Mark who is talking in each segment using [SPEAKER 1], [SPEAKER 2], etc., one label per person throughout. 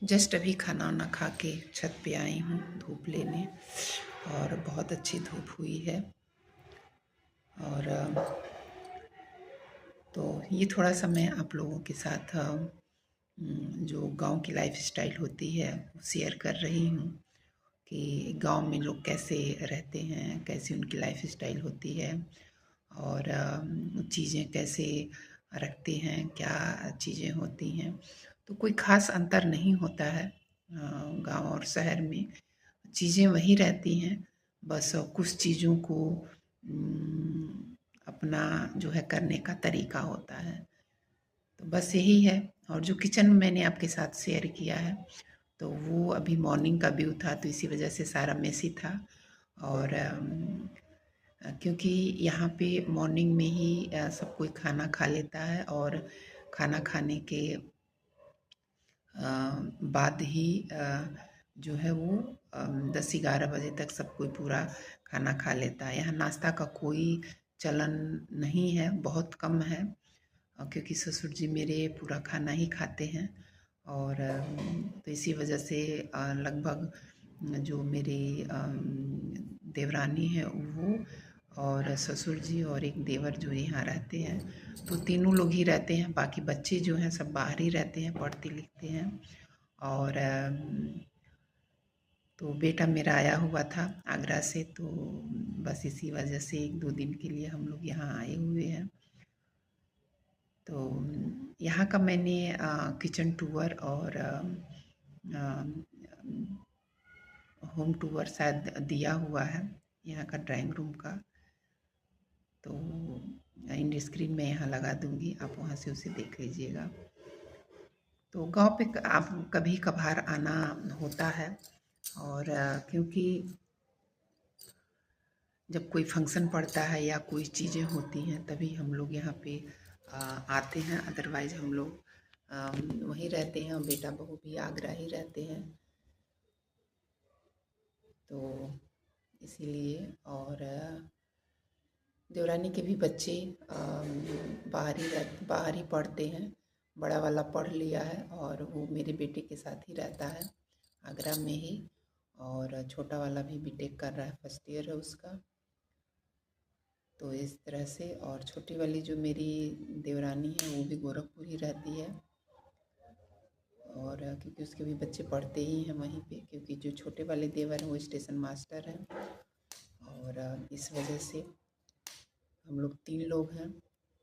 [SPEAKER 1] Just अभी खाना वाना खा के छत पे आई हूँ धूप लेने, और बहुत अच्छी धूप हुई है। और तो ये थोड़ा सा मैं आप लोगों के साथ जो गांव की लाइफ स्टाइल होती है वो शेयर कर रही हूँ कि गांव में लोग कैसे रहते हैं, कैसी उनकी लाइफ स्टाइल होती है, और चीज़ें कैसे रखते हैं, क्या चीज़ें होती हैं। तो कोई ख़ास अंतर नहीं होता है गांव और शहर में, चीज़ें वही रहती हैं। बस कुछ चीज़ों को अपना जो है करने का तरीका होता है। तो बस यही है। और जो किचन मैंने आपके साथ शेयर किया है तो वो अभी मॉर्निंग का व्यू था, तो इसी वजह से सारा मेसी था। और क्योंकि यहाँ पे मॉर्निंग में ही सब कोई खाना खा लेता है, और खाना खाने के बाद ही जो है वो 10-11 बजे तक सब कोई पूरा खाना खा लेता है। यहाँ नाश्ता का कोई चलन नहीं है, बहुत कम है, क्योंकि ससुर जी मेरे पूरा खाना ही खाते हैं। और तो इसी वजह से लगभग जो मेरी देवरानी है वो, और ससुर जी और एक देवर जो यहाँ रहते हैं, तो तीनों लोग ही रहते हैं। बाकी बच्चे जो हैं सब बाहर ही रहते हैं, पढ़ते लिखते हैं। और तो बेटा मेरा आया हुआ था आगरा से, तो बस इसी वजह से 1-2 दिन के लिए हम लोग यहाँ आए हुए हैं। तो यहाँ का मैंने किचन टूर और होम टूर शायद दिया हुआ है यहाँ का ड्राइंग रूम का, तो इंड स्क्रीन में यहाँ लगा दूँगी, आप वहाँ से उसे देख लीजिएगा। तो गांव पे आप कभी कभार आना होता है, और क्योंकि जब कोई फंक्शन पड़ता है या कोई चीज़ें होती हैं तभी हम लोग यहाँ पे आते हैं। अदरवाइज़ हम लोग वहीं रहते हैं, और बेटा बहू भी आगरा ही रहते हैं, तो इसीलिए। और देवरानी के भी बच्चे बाहर ही पढ़ते हैं। बड़ा वाला पढ़ लिया है और वो मेरे बेटे के साथ ही रहता है आगरा में ही, और छोटा वाला भी बीटेक कर रहा है, फर्स्ट ईयर है उसका। तो इस तरह से, और छोटी वाली जो मेरी देवरानी है वो भी गोरखपुर ही रहती है, और क्योंकि उसके भी बच्चे पढ़ते ही हैं वहीं पे, क्योंकि जो छोटे वाले देवर हैं वो स्टेशन मास्टर हैं। और इस वजह से हम लोग 3 लोग हैं,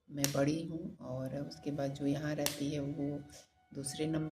[SPEAKER 1] मैं बड़ी हूँ, और उसके बाद जो यहाँ रहती है वो दूसरे नंबर